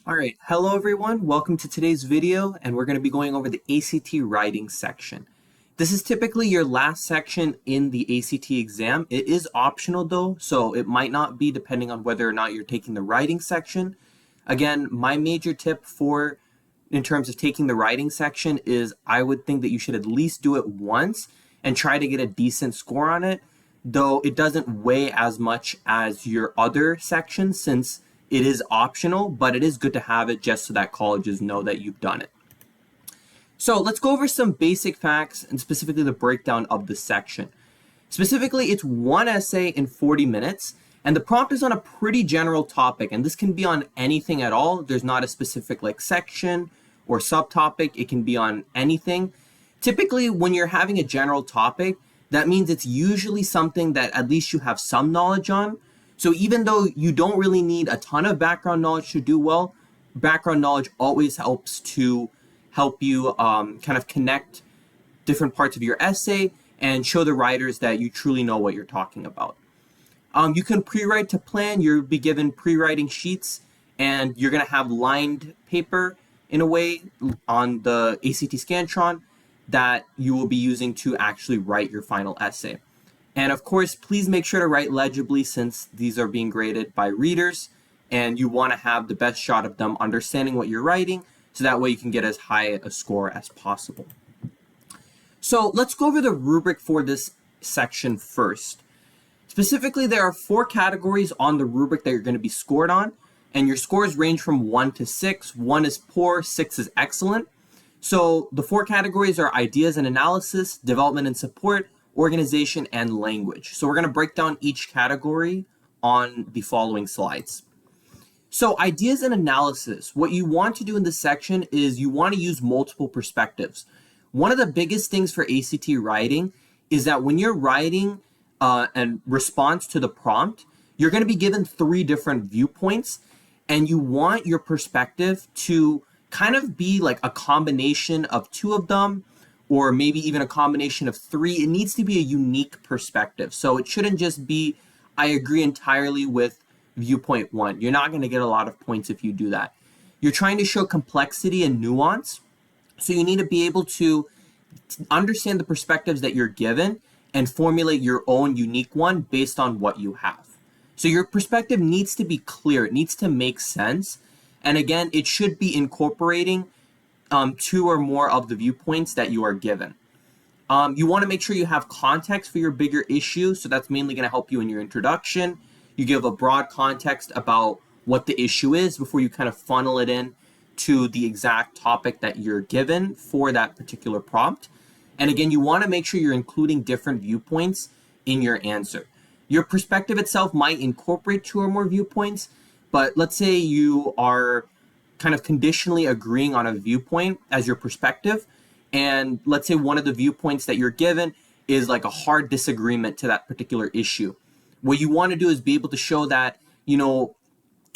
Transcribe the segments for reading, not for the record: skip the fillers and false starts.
All right, hello everyone. Welcome to today's video, and we're going to be going over the ACT writing section. This is typically your last section in the ACT exam. It is optional though, so it might not be depending on whether or not you're taking the writing section. Again, my major tip in terms of taking the writing section is I would think that you should at least do it once and try to get a decent score on it, though it doesn't weigh as much as your other sections since it is optional, but it is good to have it just so that colleges know that you've done it. So let's go over some basic facts and specifically the breakdown of the section. Specifically, it's one essay in 40 minutes, and the prompt is on a pretty general topic, and this can be on anything at all. There's not a specific section or subtopic. It can be on anything. Typically, when you're having a general topic, that means it's usually something that at least you have some knowledge on. So even though you don't really need a ton of background knowledge to do well, background knowledge always helps to help you kind of connect different parts of your essay and show the writers that you truly know what you're talking about. You can pre-write to plan. You'll be given pre-writing sheets, and you're going to have lined paper in a way on the ACT Scantron that you will be using to actually write your final essay. And of course, please make sure to write legibly since these are being graded by readers and you want to have the best shot of them understanding what you're writing so that way you can get as high a score as possible. So let's go over the rubric for this section first. Specifically, there are 4 categories on the rubric that you're going to be scored on, and your scores range from 1 to 6. 1 is poor, 6 is excellent. So the 4 categories are ideas and analysis, development and support, organization, and language. So we're going to break down each category on the following slides. So ideas and analysis, what you want to do in this section is you want to use multiple perspectives. One of the biggest things for ACT writing is that when you're writing a response to the prompt, you're going to be given 3 different viewpoints, and you want your perspective to kind of be like a combination of 2 of them, or maybe even a combination of 3. It needs to be a unique perspective. So it shouldn't just be, I agree entirely with viewpoint 1. You're not going to get a lot of points if you do that. You're trying to show complexity and nuance. So you need to be able to understand the perspectives that you're given and formulate your own unique one based on what you have. So your perspective needs to be clear. It needs to make sense. And again, it should be incorporating 2 or more of the viewpoints that you are given. You want to make sure you have context for your bigger issue. So that's mainly going to help you in your introduction. You give a broad context about what the issue is before you kind of funnel it in to the exact topic that you're given for that particular prompt. And again, you want to make sure you're including different viewpoints in your answer. Your perspective itself might incorporate 2 or more viewpoints, but let's say you are kind of conditionally agreeing on a viewpoint as your perspective, and let's say one of the viewpoints that you're given is like a hard disagreement to that particular issue. What you want to do is be able to show that,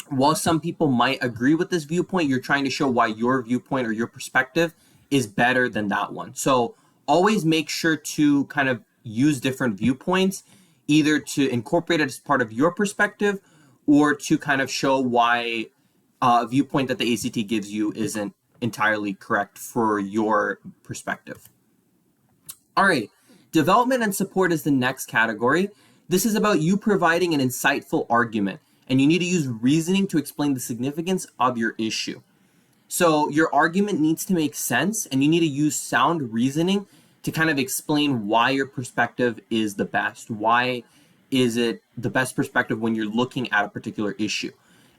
while some people might agree with this viewpoint, you're trying to show why your viewpoint or your perspective is better than that one. So always make sure to kind of use different viewpoints, either to incorporate it as part of your perspective or to kind of show why viewpoint that the ACT gives you isn't entirely correct for your perspective. All right, development and support is the next category. This is about you providing an insightful argument, and you need to use reasoning to explain the significance of your issue. So your argument needs to make sense, and you need to use sound reasoning to kind of explain why your perspective is the best. Why is it the best perspective when you're looking at a particular issue?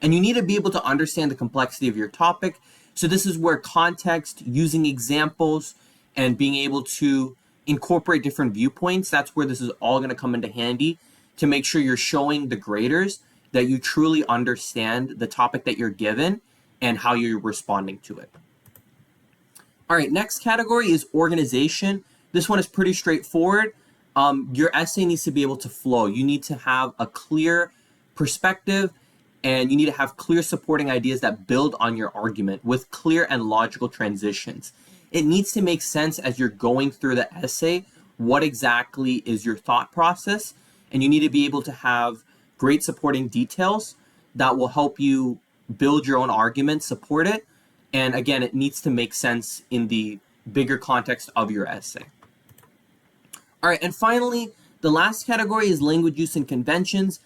And you need to be able to understand the complexity of your topic. So this is where context, using examples, and being able to incorporate different viewpoints, that's where this is all going to come into handy to make sure you're showing the graders that you truly understand the topic that you're given and how you're responding to it. All right, next category is organization. This one is pretty straightforward. Your essay needs to be able to flow. You need to have a clear perspective, and you need to have clear supporting ideas that build on your argument with clear and logical transitions. It needs to make sense as you're going through the essay, what exactly is your thought process, and you need to be able to have great supporting details that will help you build your own argument, support it. And again, it needs to make sense in the bigger context of your essay. All right, and finally, the last category is language use and conventions.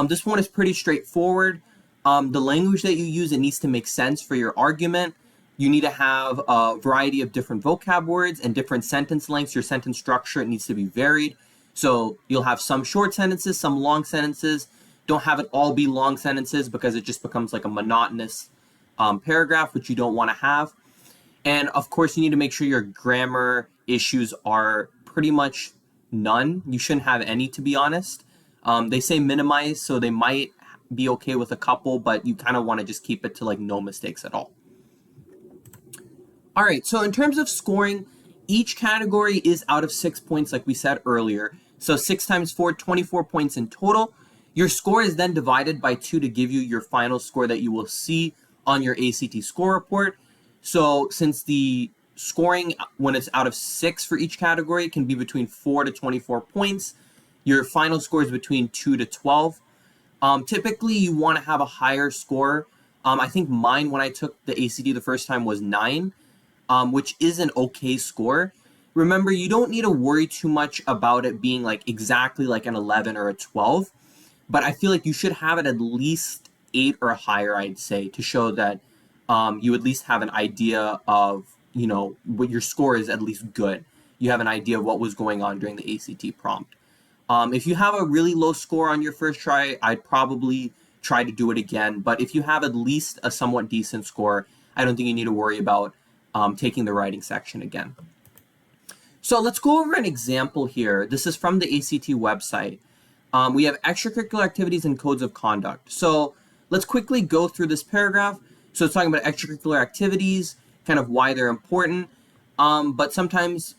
This one is pretty straightforward. The language that you use, it needs to make sense for your argument. You need to have a variety of different vocab words and different sentence lengths. Your sentence structure, it needs to be varied. So you'll have some short sentences, some long sentences. Don't have it all be long sentences because it just becomes like a monotonous paragraph, which you don't want to have. And of course, you need to make sure your grammar issues are pretty much none. You shouldn't have any, to be honest. They say minimize, so they might be okay with a couple, but you kind of want to just keep it to like no mistakes at all. All right, so in terms of scoring, each category is out of 6 points, like we said earlier. So 6 times 4, 24 points in total. Your score is then divided by 2 to give you your final score that you will see on your ACT score report. So since the scoring, when it's out of 6 for each category, can be between 4 to 24 points, your final score is between 2 to 12. Typically, you want to have a higher score. I think mine, when I took the ACT the first time, was 9, which is an okay score. Remember, you don't need to worry too much about it being like exactly like an 11 or a 12, but I feel like you should have it at least 8 or higher, I'd say, to show that you at least have an idea of, you know, what your score is at least good. You have an idea of what was going on during the ACT prompt. If you have a really low score on your first try, I'd probably try to do it again. But if you have at least a somewhat decent score, I don't think you need to worry about taking the writing section again. So let's go over an example here. This is from the ACT website. We have extracurricular activities and codes of conduct. So let's quickly go through this paragraph. So it's talking about extracurricular activities, kind of why they're important. But sometimes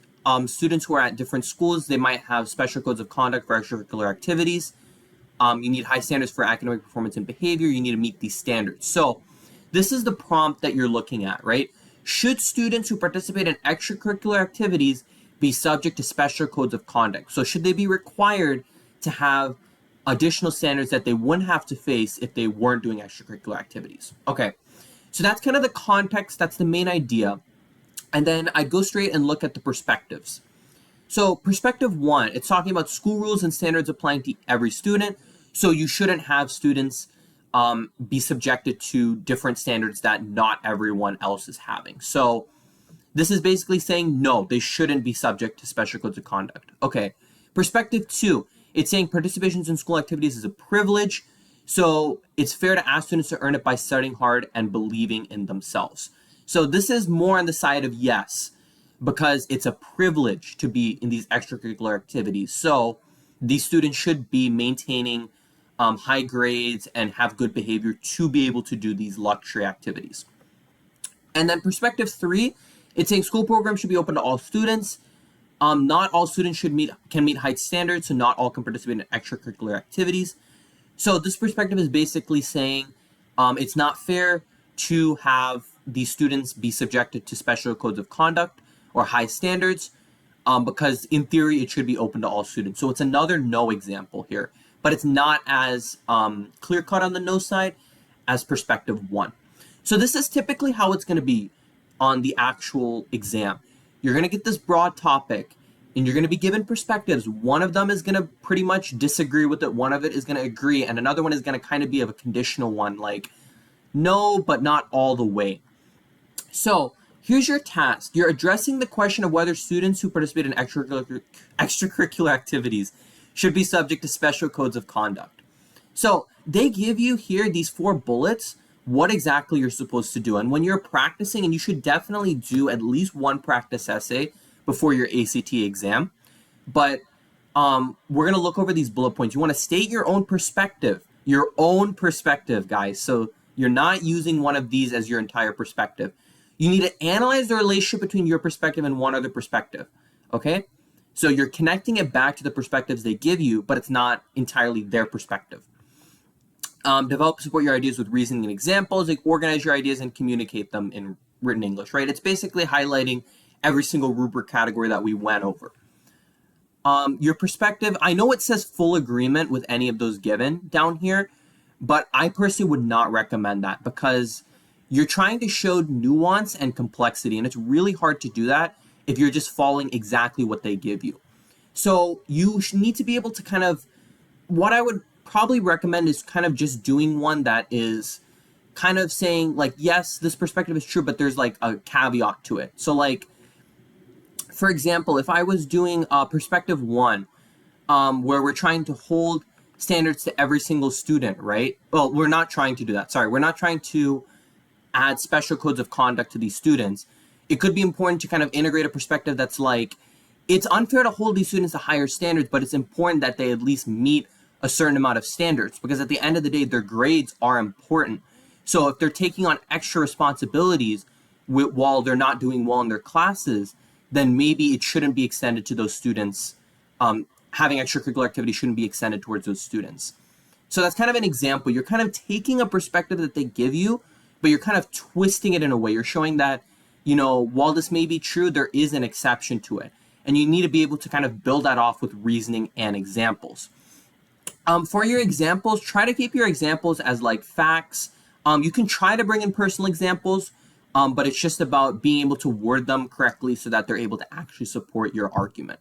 students who are at different schools, they might have special codes of conduct for extracurricular activities. You need high standards for academic performance and behavior. You need to meet these standards. So this is the prompt that you're looking at, right? Should students who participate in extracurricular activities be subject to special codes of conduct? So should they be required to have additional standards that they wouldn't have to face if they weren't doing extracurricular activities? Okay, so that's kind of the context. That's the main idea. And then I go straight and look at the perspectives. So perspective 1, it's talking about school rules and standards applying to every student. So you shouldn't have students be subjected to different standards that not everyone else is having. So this is basically saying, no, they shouldn't be subject to special codes of conduct. Okay, perspective 2, it's saying participations in school activities is a privilege. So it's fair to ask students to earn it by studying hard and believing in themselves. So this is more on the side of yes, because it's a privilege to be in these extracurricular activities. So these students should be maintaining high grades and have good behavior to be able to do these luxury activities. And then perspective 3, it's saying school programs should be open to all students. Not all students can meet high standards, so not all can participate in extracurricular activities. So this perspective is basically saying it's not fair to have these students be subjected to special codes of conduct or high standards because in theory it should be open to all students. So it's another no example here, but it's not as clear-cut on the no side as perspective 1. So this is typically how it's going to be on the actual exam. You're going to get this broad topic and you're going to be given perspectives. One of them is going to pretty much disagree with it. One of it is going to agree. And another one is going to kind of be of a conditional one, like no, but not all the way. So here's your task. You're addressing the question of whether students who participate in extracurricular activities should be subject to special codes of conduct. So they give you here these 4 bullets, what exactly you're supposed to do. And when you're practicing, and you should definitely do at least one practice essay before your ACT exam, but we're going to look over these bullet points. You want to state your own perspective, guys. So you're not using one of these as your entire perspective. You need to analyze the relationship between your perspective and one other perspective, okay? So you're connecting it back to the perspectives they give you, but it's not entirely their perspective. Develop and support your ideas with reasoning and examples. Like, organize your ideas and communicate them in written English, right? It's basically highlighting every single rubric category that we went over. Your perspective, I know it says full agreement with any of those given down here, But I personally would not recommend that because you're trying to show nuance and complexity, and it's really hard to do that if you're just following exactly what they give you. So you need to be able to kind of, what I would probably recommend is kind of just doing one that is kind of saying like, yes, this perspective is true, but there's like a caveat to it. So like, for example, if I was doing perspective one, where we're trying to hold standards to every single student, right? Well, we're not trying to do that. Sorry, we're not trying to add special codes of conduct to these students. It could be important to kind of integrate a perspective that's like, it's unfair to hold these students to higher standards, but it's important that they at least meet a certain amount of standards, because at the end of the day, their grades are important. So if they're taking on extra responsibilities while they're not doing well in their classes, then maybe it shouldn't be extended to those students. Having extracurricular activity shouldn't be extended towards those students. So that's kind of an example. You're kind of taking a perspective that they give you, but you're kind of twisting it in a way. You're showing that, while this may be true, there is an exception to it. And you need to be able to kind of build that off with reasoning and examples. For your examples, try to keep your examples as like facts. You can try to bring in personal examples, but it's just about being able to word them correctly so that they're able to actually support your argument.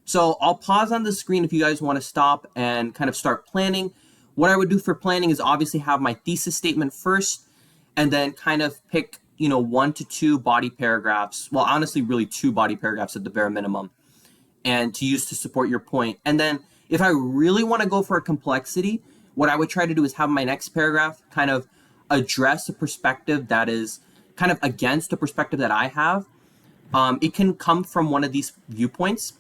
So I'll pause on the screen if you guys want to stop and kind of start planning. What I would do for planning is obviously have my thesis statement first, and then kind of pick, 1 to 2 body paragraphs. Well, honestly, really 2 body paragraphs at the bare minimum, and to use to support your point. And then if I really want to go for a complexity, what I would try to do is have my next paragraph kind of address a perspective that is kind of against the perspective that I have. It can come from one of these viewpoints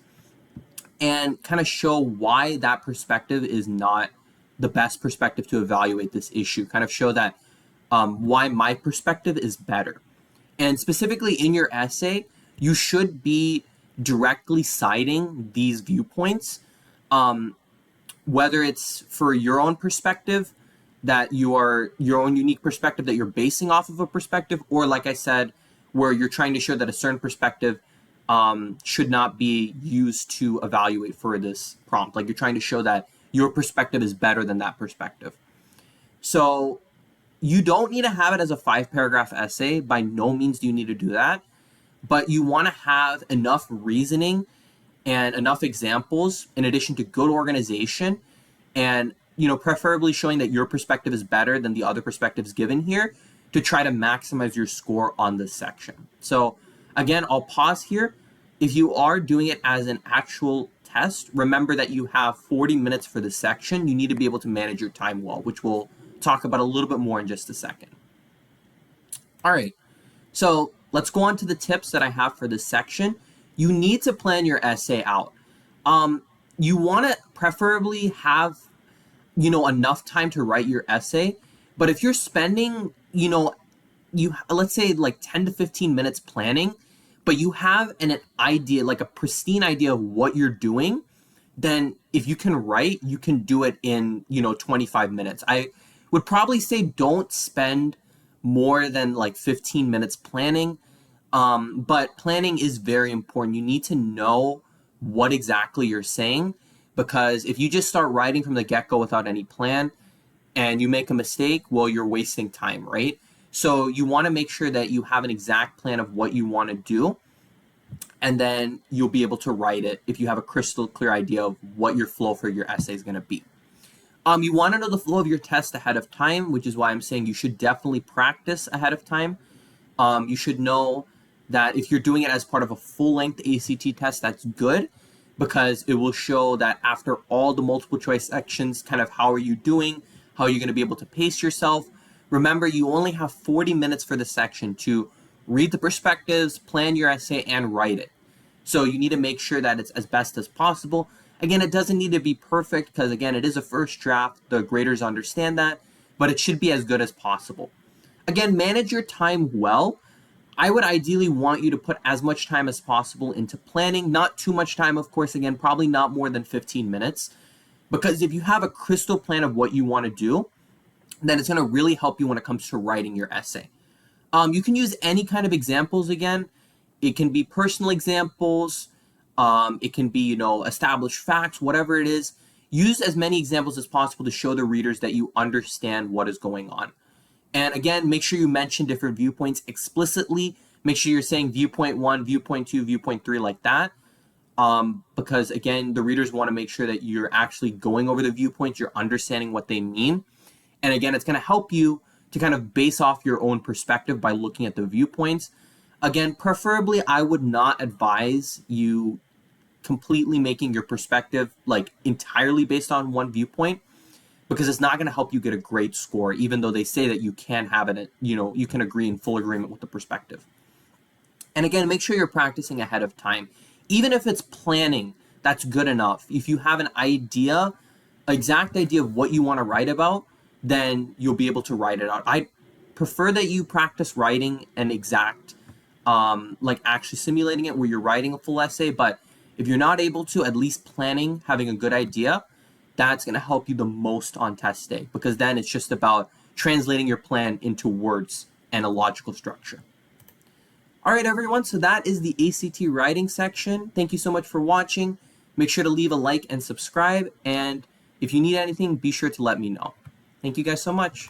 and kind of show why that perspective is not the best perspective to evaluate this issue. Kind of show that why my perspective is better. And specifically in your essay, you should be directly citing these viewpoints, whether it's for your own perspective, that your own unique perspective that you're basing off of a perspective, or like I said, where you're trying to show that a certain perspective should not be used to evaluate for this prompt. Like you're trying to show that your perspective is better than that perspective. So you don't need to have it as a 5-paragraph essay. By no means do you need to do that. But you want to have enough reasoning and enough examples in addition to good organization, and preferably showing that your perspective is better than the other perspectives given here, to try to maximize your score on this section. So again, I'll pause here. If you are doing it as an actual test, remember that you have 40 minutes for this section. You need to be able to manage your time well, which we'll talk about a little bit more in just a second. All right, so let's go on to the tips that I have for this section. You need to plan your essay out. You want to preferably have, enough time to write your essay. But if you're spending, let's say like 10 to 15 minutes planning, but you have an idea, like a pristine idea of what you're doing, then if you can write, you can do it in, 25 minutes. I would probably say don't spend more than like 15 minutes planning. But planning is very important. You need to know what exactly you're saying, because if you just start writing from the get-go without any plan and you make a mistake, well, you're wasting time, right? So you want to make sure that you have an exact plan of what you want to do, and then you'll be able to write it if you have a crystal clear idea of what your flow for your essay is going to be. You want to know the flow of your test ahead of time, which is why I'm saying you should definitely practice ahead of time. You should know that if you're doing it as part of a full-length ACT test, that's good, because it will show that after all the multiple choice sections, kind of how are you doing, how are you going to be able to pace yourself. Remember, you only have 40 minutes for the section to read the perspectives, plan your essay, and write it. So you need to make sure that it's as best as possible. Again, it doesn't need to be perfect because, again, it is a first draft. The graders understand that, but it should be as good as possible. Again, manage your time well. I would ideally want you to put as much time as possible into planning. Not too much time, of course. Again, probably not more than 15 minutes. Because if you have a crystal plan of what you want to do, then it's going to really help you when it comes to writing your essay. You can use any kind of examples again. It can be personal examples. It can be, established facts, whatever it is. use as many examples as possible to show the readers that you understand what is going on. And again, make sure you mention different viewpoints explicitly. Make sure you're saying viewpoint 1, viewpoint 2, viewpoint 3 like that. Because again, the readers want to make sure that you're actually going over the viewpoints, you're understanding what they mean. And again, it's going to help you to kind of base off your own perspective by looking at the viewpoints. Again, preferably, I would not advise you completely making your perspective like entirely based on one viewpoint, because it's not going to help you get a great score, even though they say that you can have it, you can agree in full agreement with the perspective. And again, make sure you're practicing ahead of time. Even if it's planning, that's good enough. If you have an idea, exact idea of what you want to write about, then you'll be able to write it out. I prefer that you practice writing an exact, like actually simulating it where you're writing a full essay. But if you're not able to, at least planning, having a good idea, that's going to help you the most on test day, because then it's just about translating your plan into words and a logical structure. All right, everyone, so that is the ACT writing section. Thank you so much for watching. Make sure to leave a like and subscribe. And if you need anything, be sure to let me know. Thank you guys so much.